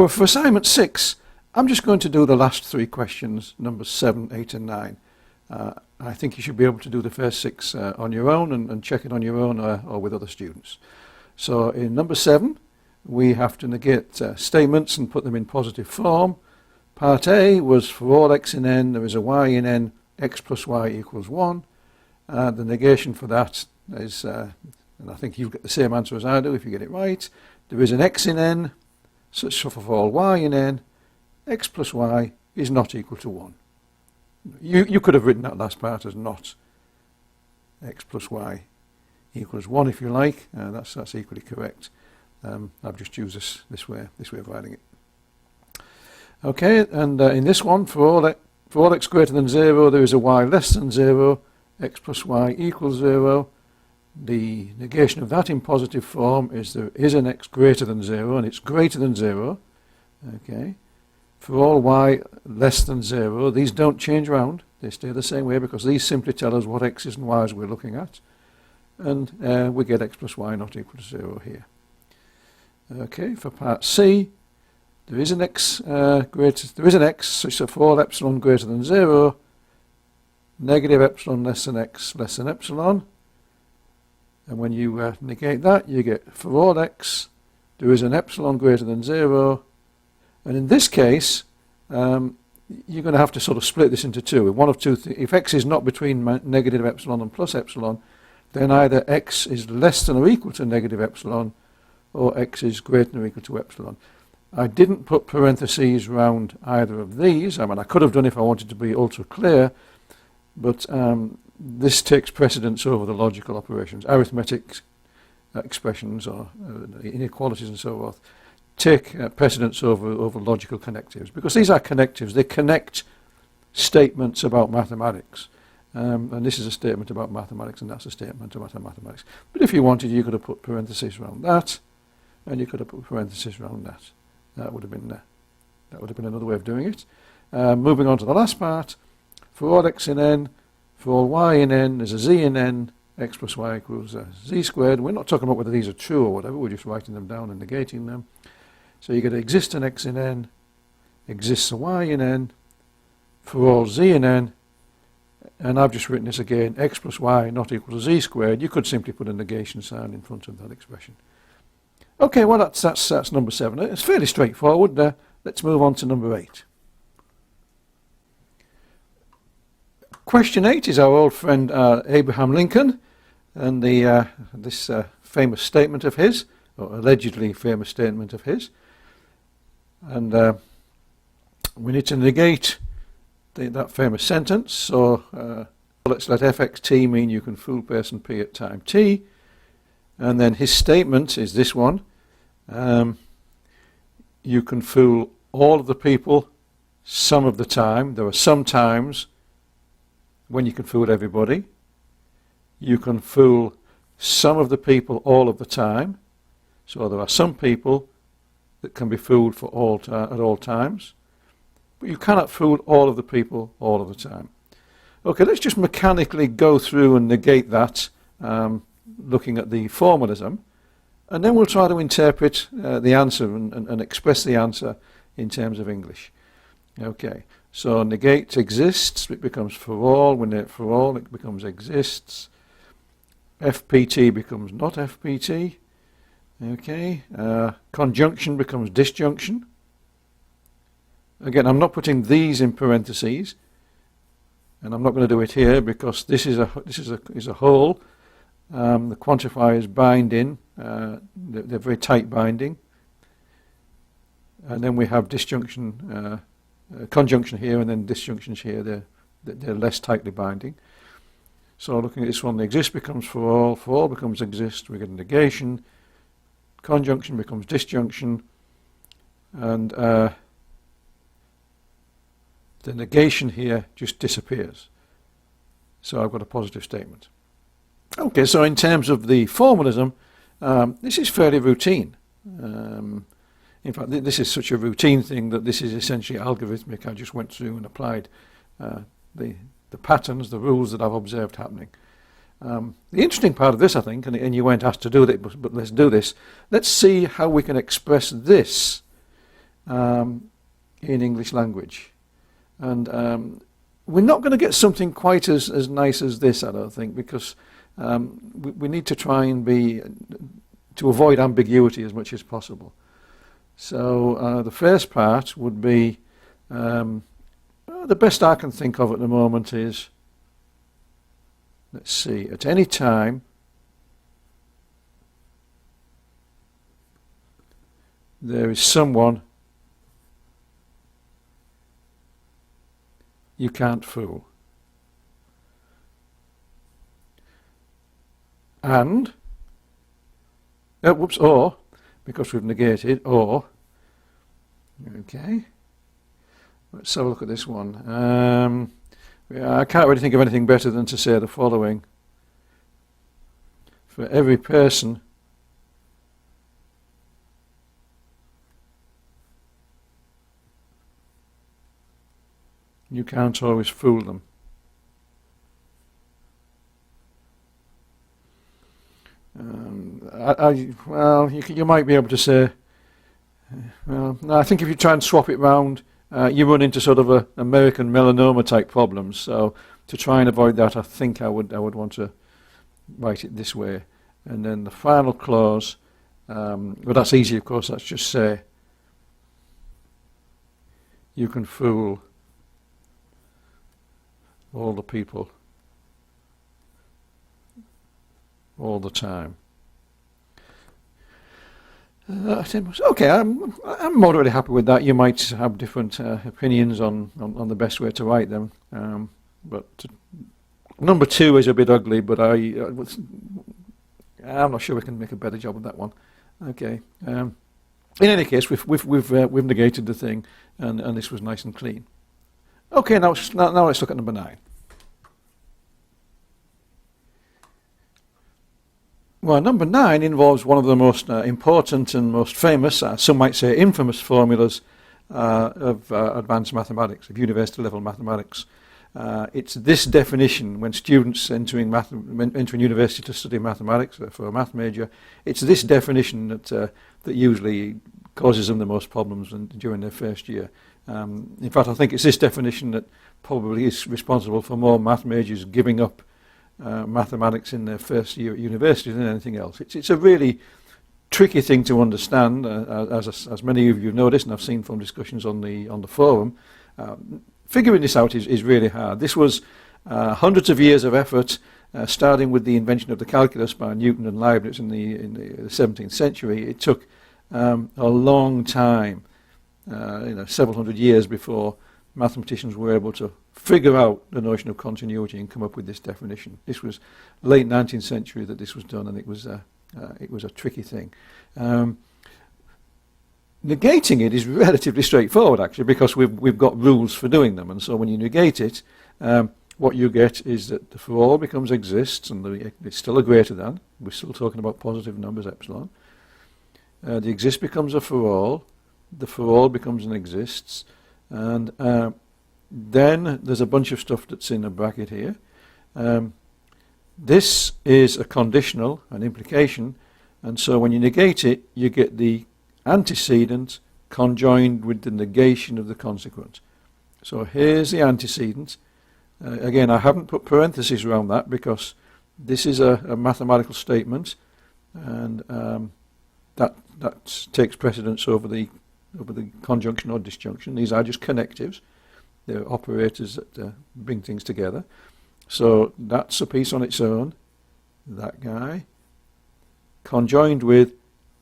Well, for assignment 6, I'm just going to do the last 3 questions, numbers 7, 8 and 9. I think you should be able to do the first 6 on your own and check it on your own or with other students. So in number 7, we have to negate statements and put them in positive form. Part A was for all x in n, there is a y in n, x plus y equals 1. The negation for that is, and I think you'll get the same answer as I do if you get it right, there is an x in n, such for all y in n, x plus y is not equal to 1. You could have written that last part as not x plus y equals 1 if you like. That's equally correct. I've just used this way of writing it. Okay, and in this one, for all x greater than 0, there is a y less than 0, x plus y equals 0. The negation of that in positive form is there is an x greater than 0, and it's greater than 0. Okay. For all y less than 0, these don't change around. They stay the same way because these simply tell us what x's and y's we're looking at. And we get x plus y not equal to 0 here. Okay, for part C, there is an x such that for all epsilon greater than 0, negative epsilon less than x less than epsilon. And when you negate that, you get for all x, there is an epsilon greater than 0. And in this case, you're going to have to sort of split this into two. One of two if x is not between negative epsilon and plus epsilon, then either x is less than or equal to negative epsilon, or x is greater than or equal to epsilon. I didn't put parentheses around either of these. I mean, I could have done if I wanted to be ultra clear, but this takes precedence over the logical operations. Arithmetic expressions or inequalities and so forth take precedence over logical connectives, because these are connectives. They connect statements about mathematics. And this is a statement about mathematics, and that's a statement about mathematics. But if you wanted, you could have put parentheses around that, and you could have put parentheses around that. That would have been another way of doing it. Moving on to the last part, for all x in n, for all y in n, there's a z in n, x plus y equals z squared. We're not talking about whether these are true or whatever, we're just writing them down and negating them. So you get exist an x in n, exists a y in n, for all z in n, and I've just written this again, x plus y not equal to z squared. You could simply put a negation sign in front of that expression. Okay, well that's number 7. It's fairly straightforward. Let's move on to number 8. Question 8 is our old friend Abraham Lincoln, and this famous statement of his, or allegedly famous statement of his. And we need to negate that famous sentence. So let's let fxt mean you can fool person p at time t. And then his statement is this one. You can fool all of the people some of the time. There are some times when you can fool everybody. You can fool some of the people all of the time. So there are some people that can be fooled for at all times. But you cannot fool all of the people all of the time. Okay, let's just mechanically go through and negate that, looking at the formalism. And then we'll try to interpret the answer and express the answer in terms of English. Okay, so negate exists, it becomes for all. When it for all, it becomes exists. FPT becomes not FPT. Okay, conjunction becomes disjunction. Again, I'm not putting these in parentheses, and I'm not going to do it here because this is a whole. The quantifiers bind in, they're very tight binding, and then we have disjunction, conjunction here, and then disjunctions here. They're less tightly binding. So looking at this one, the exist becomes for all becomes exist. We get a negation. Conjunction becomes disjunction, and the negation here just disappears. So I've got a positive statement. Okay, so in terms of the formalism, this is fairly routine. In fact, this is such a routine thing that this is essentially algorithmic. I just went through and applied the patterns, the rules that I've observed happening. The interesting part of this, I think, and you weren't asked to do it, but let's do this. Let's see how we can express this in English language. And we're not going to get something quite as nice as this, I don't think, because we need to try and to avoid ambiguity as much as possible. So the first part would be, the best I can think of at the moment is, let's see, at any time there is someone you can't fool. And, or, because we've negated, or, okay, let's have a look at this one. I can't really think of anything better than to say the following. For every person you can't always fool them. Well, you might be able to say, well, no, I think if you try and swap it round, you run into sort of a American melanoma type problems. So to try and avoid that, I think I would want to write it this way. And then the final clause, well, that's easy, of course. That's just say, you can fool all the people all the time. Okay, I'm moderately happy with that. You might have different opinions on the best way to write them, but number 2 is a bit ugly, but I'm not sure we can make a better job of that one. Okay. In any case, we've negated the thing, and this was nice and clean. Okay, now let's look at number 9. Well, number 9 involves one of the most important and most famous, some might say infamous formulas of advanced mathematics, of university level mathematics. It's this definition when students entering university to study mathematics for a math major. It's this definition that usually causes them the most problems during their first year. In fact, I think it's this definition that probably is responsible for more math majors giving up mathematics in their first year at university than anything else. It's a really tricky thing to understand, as many of you have noticed, and I've seen from discussions on the forum. Figuring this out is really hard. This was hundreds of years of effort, starting with the invention of the calculus by Newton and Leibniz in the 17th century. It took a long time, several hundred years before mathematicians were able to figure out the notion of continuity and come up with this definition. This was late 19th century that this was done, and it was a tricky thing. Negating it is relatively straightforward, actually, because we've got rules for doing them, and so when you negate it, what you get is that the for all becomes exists, and it's still a greater than. We're still talking about positive numbers, epsilon. The exist becomes a for all. The for all becomes an exists. And then there's a bunch of stuff that's in a bracket here. This is a conditional, an implication, and so when you negate it, you get the antecedent conjoined with the negation of the consequent. So here's the antecedent. Again, I haven't put parentheses around that because this is a mathematical statement, and that takes precedence over the conjunction or disjunction. These are just connectives. They're operators that bring things together. So that's a piece on its own, that guy, conjoined with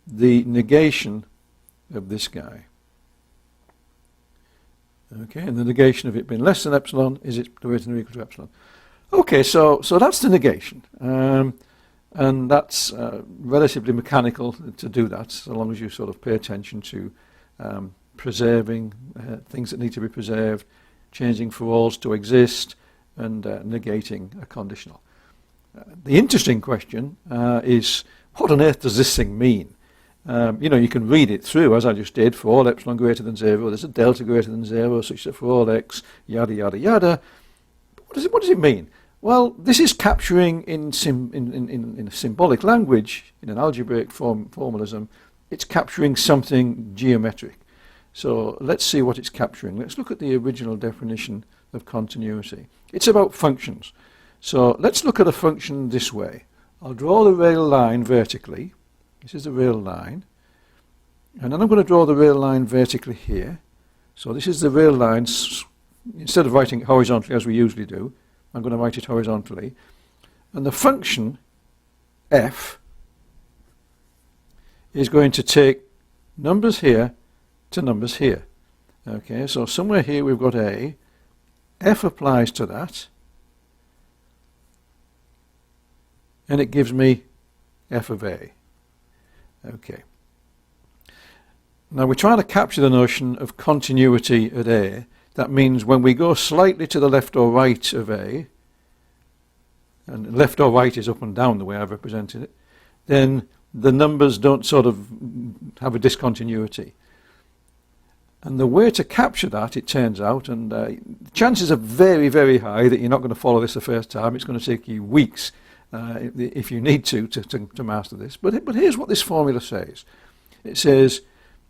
the negation of this guy. Okay, and the negation of it being less than epsilon is it greater than or equal to epsilon. Okay, so that's the negation. And that's relatively mechanical to do that, so long as you sort of pay attention to preserving things that need to be preserved, changing for alls to exist, and negating a conditional. The interesting question is, what on earth does this thing mean? You can read it through, as I just did, for all epsilon greater than 0, there's a delta greater than 0, such that for all x, yada, yada, yada. But what does it mean? Well, this is capturing in a symbolic language, in an algebraic formalism, it's capturing something geometric. So let's see what it's capturing. Let's look at the original definition of continuity. It's about functions. So let's look at a function this way. I'll draw the rail line vertically. This is the rail line. And then I'm going to draw the rail line vertically here. So this is the rail line. Instead of writing it horizontally as we usually do, I'm going to write it horizontally. And the function f is going to take numbers here to numbers here. Okay, so somewhere here we've got a. F applies to that. And it gives me f of a. Okay. Now we're trying to capture the notion of continuity at a. That means when we go slightly to the left or right of a, and left or right is up and down the way I've represented it, then the numbers don't sort of have a discontinuity. And the way to capture that, it turns out, and the chances are very, very high that you're not going to follow this the first time. It's going to take you weeks if you need to master this. But here's what this formula says. It says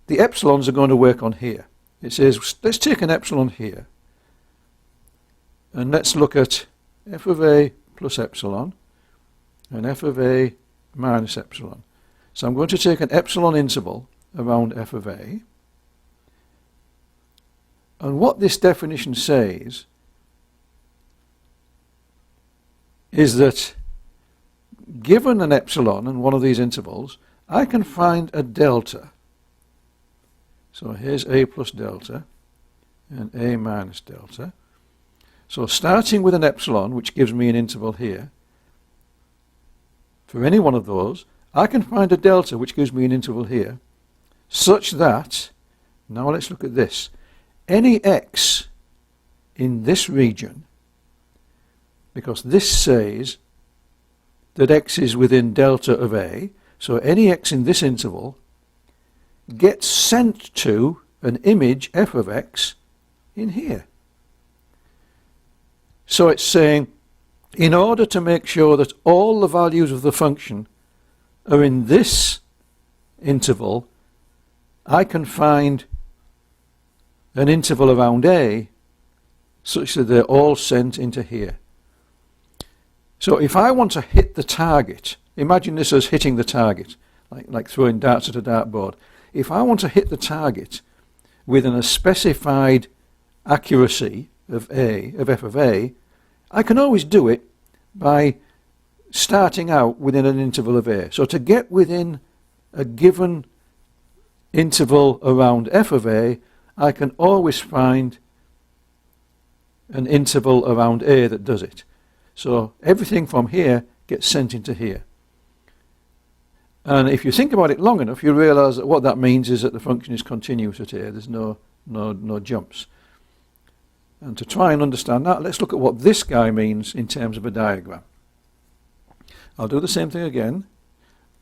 the epsilons are going to work on here. It says let's take an epsilon here, and let's look at f of a plus epsilon and f of a minus epsilon. So I'm going to take an epsilon interval around f of a. And what this definition says is that given an epsilon in one of these intervals, I can find a delta. So here's a plus delta and a minus delta. So starting with an epsilon, which gives me an interval here, for any one of those, I can find a delta which gives me an interval here, such that, now let's look at this, any x in this region, because this says that x is within delta of a, so any x in this interval gets sent to an image f of x in here. So it's saying, in order to make sure that all the values of the function are in this interval, I can find an interval around a such that they're all sent into here. So if I want to hit the target, imagine this as hitting the target, like throwing darts at a dartboard. If I want to hit the target within a specified accuracy of f of a, I can always do it by starting out within an interval of a. So to get within a given interval around f of a, I can always find an interval around a that does it. So everything from here gets sent into here. And if you think about it long enough, you realize that what that means is that the function is continuous at a. There's no jumps. And to try and understand that, let's look at what this guy means in terms of a diagram. I'll do the same thing again.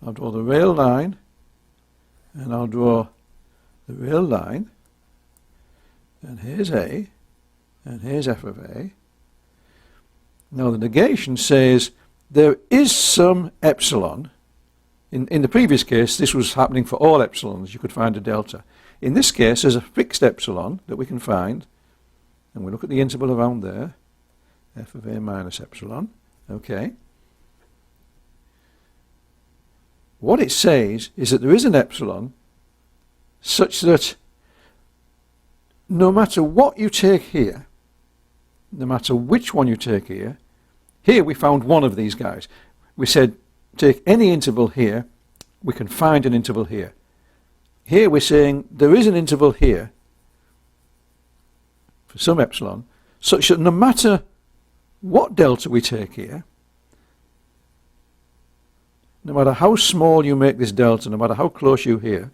I'll draw the rail line, and I'll draw the rail line, and here's a, and here's f of a. Now the negation says there is some epsilon. In the previous case, this was happening for all epsilons. You could find a delta. In this case, there's a fixed epsilon that we can find, and we look at the interval around there, f of a minus epsilon. Okay. What it says is that there is an epsilon such that no matter what you take here, no matter which one you take here we found one of these guys. We said take any interval here, we can find an interval here. Here we're saying there is an interval here for some epsilon, such that no matter what delta we take here, no matter how small you make this delta, no matter how close you here,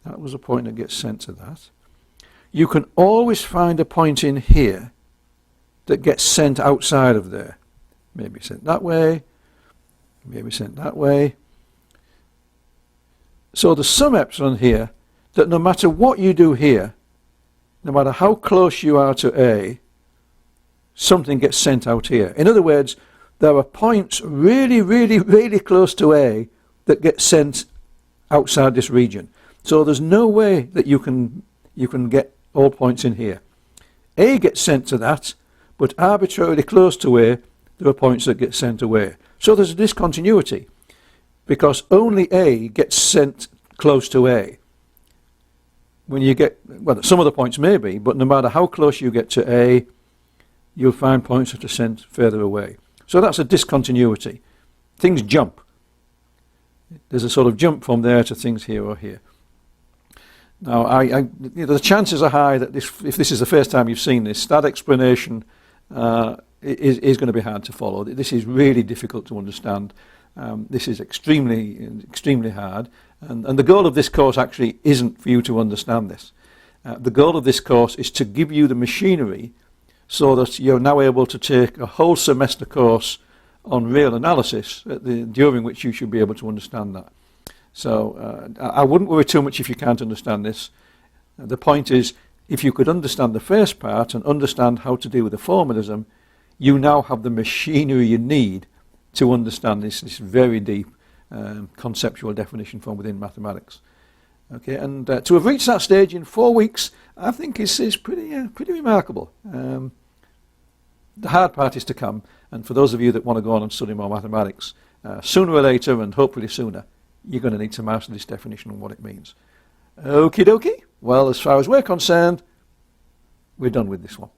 that was a point that gets sent to that, you can always find a point in here that gets sent outside of there. Maybe sent that way, maybe sent that way. So there's some epsilon here that no matter what you do here, no matter how close you are to A, something gets sent out here. In other words, there are points really, really, really close to A that get sent outside this region. So there's no way that you can get all points in here. A gets sent to that, but arbitrarily close to A, there are points that get sent away. So there's a discontinuity, because only A gets sent close to A. When you get, well, some of the points may be, but no matter how close you get to A, you'll find points that are sent further away. So that's a discontinuity. Things jump. There's a sort of jump from there to things here or here. Now, the chances are high that if this is the first time you've seen this, that explanation is going to be hard to follow. This is really difficult to understand. This is extremely hard. And the goal of this course actually isn't for you to understand this. The goal of this course is to give you the machinery so that you're now able to take a whole semester course on real analysis during which you should be able to understand that. So I wouldn't worry too much if you can't understand this. The point is, if you could understand the first part and understand how to deal with the formalism, you now have the machinery you need to understand this very deep conceptual definition from within mathematics. Okay, and to have reached that stage in 4 weeks, I think is pretty remarkable. The hard part is to come, and for those of you that want to go on and study more mathematics, sooner or later, and hopefully sooner, you're going to need to master this definition and what it means. Okie dokie. Well, as far as we're concerned, we're done with this one.